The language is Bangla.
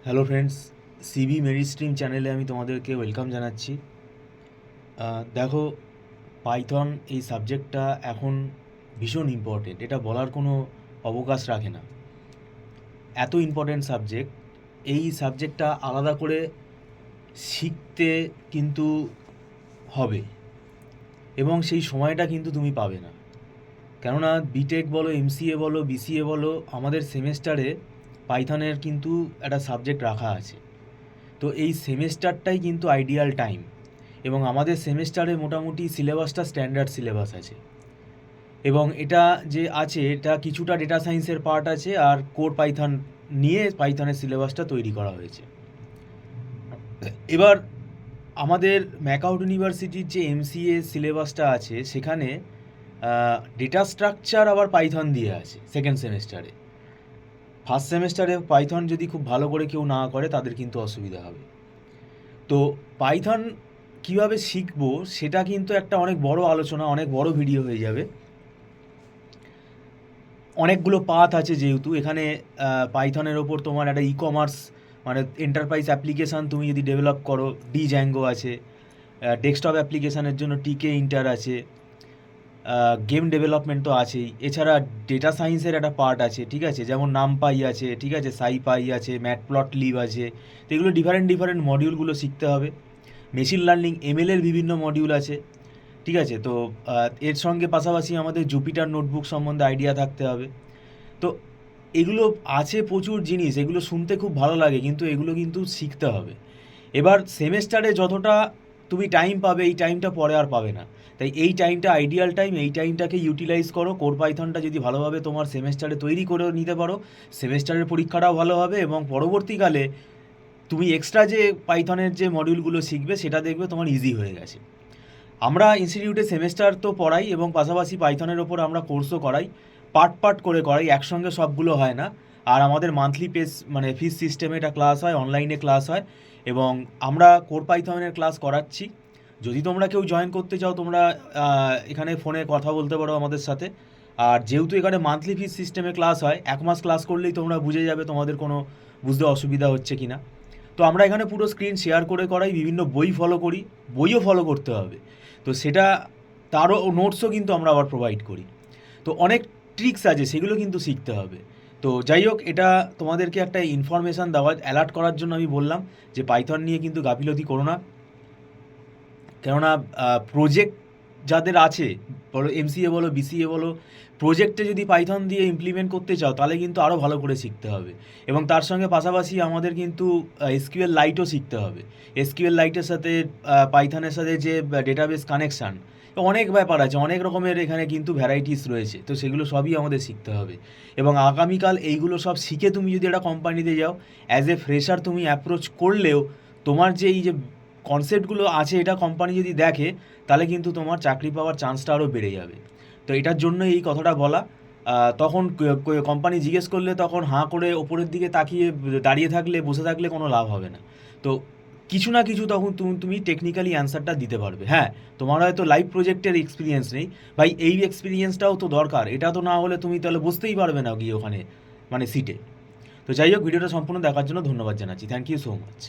হ্যালো ফ্রেন্ডস, সিবি মেরি স্ট্রিম চ্যানেলে আমি তোমাদেরকে ওয়েলকাম জানাচ্ছি। দেখো, পাইথন এই সাবজেক্টটা এখন ভীষণ ইম্পর্টেন্ট, এটা বলার কোনো অবকাশ রাখে না। এত ইম্পর্টেন্ট সাবজেক্ট, এই সাবজেক্টটা আলাদা করে শিখতে কিন্তু হবে, এবং সেই সময়টা কিন্তু তুমি পাবে না। কেননা বিটেক বলো, এমসিএ বলো, বিসিএ বলো, আমাদের সেমেস্টারে পাইথনের কিন্তু একটা সাবজেক্ট রাখা আছে। তো এই সেমেস্টারটাই কিন্তু আইডিয়াল টাইম, এবং আমাদের সেমেস্টারে মোটামুটি সিলেবাসটা স্ট্যান্ডার্ড সিলেবাস আছে, এবং এটা যে আছে এটা কিছুটা ডেটা সায়েন্সের পার্ট আছে, আর কোর পাইথন নিয়ে পাইথনের সিলেবাসটা তৈরি করা হয়েছে। এবার আমাদের ম্যাকআউট ইউনিভার্সিটির যে এমসিএ সিলেবাসটা আছে সেখানে ডেটা স্ট্রাকচার আবার পাইথন দিয়ে আছে সেকেন্ড সেমেস্টারে। ফার্স্ট সেমেস্টারে পাইথন যদি খুব ভালো করে কেউ না করে তাদের কিন্তু অসুবিধা হবে। তো পাইথন কীভাবে শিখবো সেটা কিন্তু একটা অনেক বড় আলোচনা, অনেক বড় ভিডিও হয়ে যাবে। অনেকগুলো পাথ আছে, যেহেতু এখানে পাইথনের ওপর তোমার একটা ই কমার্স মানে এন্টারপ্রাইজ অ্যাপ্লিকেশান তুমি যদি ডেভেলপ করো, ডি জ্যাঙ্গো আছে, ডেস্কটপ অ্যাপ্লিকেশানের জন্য টিকে ইন্টার আছে, গেম ডেভেলপমেন্ট তো আছেই, এছাড়া ডেটা সায়েন্সের একটা পার্ট আছে, ঠিক আছে, যেমন নামপাই আছে, ঠিক আছে, সাইপাই আছে, ম্যাটপ্লটলিব আছে। তো এগুলো ডিফারেন্ট মডিউলগুলো শিখতে হবে। মেশিন লার্নিং এমএলের বিভিন্ন মডিউল আছে, ঠিক আছে। তো এর সঙ্গে পাশাপাশি আমাদের জুপিটার নোটবুক সম্বন্ধে আইডিয়া থাকতে হবে। তো এগুলো আছে প্রচুর জিনিস, এগুলো শুনতে খুব ভালো লাগে, কিন্তু এগুলো কিন্তু শিখতে হবে। এবার সেমেস্টারে যতটা তুমি টাইম পাবে, এই টাইমটা পরে আর পাবে না। তাই এই টাইমটা আইডিয়াল টাইম, এই টাইমটাকে ইউটিলাইজ করো। কোর পাইথনটা যদি ভালোভাবে তোমার সেমেস্টারে তৈরি করে নিতে পারো, সেমেস্টারের পরীক্ষাটাও ভালো হবে, এবং পরবর্তীকালে তুমি এক্সট্রা যে পাইথনের যে মডিউলগুলো শিখবে সেটা দেখবে তোমার ইজি হয়ে গেছে। আমরা ইনস্টিটিউটে সেমেস্টার তো পড়াই, এবং পাশাপাশি পাইথনের ওপর আমরা কোর্সও করাই, পার্ট করে করাই, একসঙ্গে সবগুলো হয় না। আর আমাদের মান্থলি ফিস সিস্টেমে এটা ক্লাস হয়, অনলাইনে ক্লাস হয়, এবং আমরা কোর পাইথনের ক্লাস করাচ্ছি। যদি তোমরা কেউ জয়েন করতে চাও, তোমরা এখানে ফোনে কথা বলতে পারো আমাদের সাথে। আর যেহেতু এখানে মান্থলি ফিস সিস্টেমে ক্লাস হয়, 1 মাস ক্লাস করলেই তোমরা বুঝে যাবে তোমাদের কোনো বুঝতে অসুবিধা হচ্ছে কি না। তো আমরা এখানে পুরো স্ক্রিন শেয়ার করে করাই, বিভিন্ন বই ফলো করি, বইও ফলো করতে হবে। তো সেটা তারও নোটসও কিন্তু আমরা আবার প্রোভাইড করি। তো অনেক ট্রিক্স আছে, সেগুলো কিন্তু শিখতে হবে। তো যাই হোক, এটা তোমাদেরকে একটা ইনফরমেশান দেওয়া, অ্যালার্ট করার জন্য আমি বললাম যে পাইথন নিয়ে কিন্তু গাফিলতি করো না। কেননা প্রজেক্ট যাদের আছে, বলো এমসিএ বলো, বিসিএ বলো, প্রজেক্টে যদি পাইথন দিয়ে ইমপ্লিমেন্ট করতে চাও তাহলে কিন্তু আরও ভালো করে শিখতে হবে। এবং তার সঙ্গে পাশাপাশি আমাদের কিন্তু এসকিউএল লাইটও শিখতে হবে। এসকিউএল লাইটের সাথে পাইথনের সাথে যে ডেটাবেস কানেকশান, অনেক ব্যাপার আছে, অনেক রকমের এখানে কিন্তু ভ্যারাইটিস রয়েছে। তো সেগুলো সবই আমাদের শিখতে হবে, এবং আগামীকাল এইগুলো সব শিখে তুমি যদি একটা কোম্পানিতে যাও, অ্যাজ এ ফ্রেশার তুমি অ্যাপ্রোচ করলেও তোমার যে এই যে কনসেপ্টগুলো আছে এটা কোম্পানি যদি দেখে, তাহলে কিন্তু তোমার চাকরি পাওয়ার চান্সটা আরও বেড়ে যাবে। তো এটার জন্য এই কথাটা বলা। তখন কোম্পানি জিজ্ঞেস করলে তখন হাঁ করে ওপরের দিকে তাকিয়ে দাঁড়িয়ে থাকলে, বসে থাকলে কোনো লাভ হবে না। তো কিছু না কিছু তখন তুমি টেকনিক্যালি অ্যান্সারটা দিতে পারবে। হ্যাঁ, তোমার হয়তো লাইভ প্রজেক্টের এক্সপিরিয়েন্স নেই, ভাই এই এক্সপিরিয়েন্সটাও তো দরকার। এটা তো না হলে তুমি তাহলে বুঝতেই পারবে না গিয়ে ওখানে, মানে সিটে। তো যাই হোক, ভিডিওটা সম্পূর্ণ দেখার জন্য ধন্যবাদ জানাচ্ছি। Thank you so much.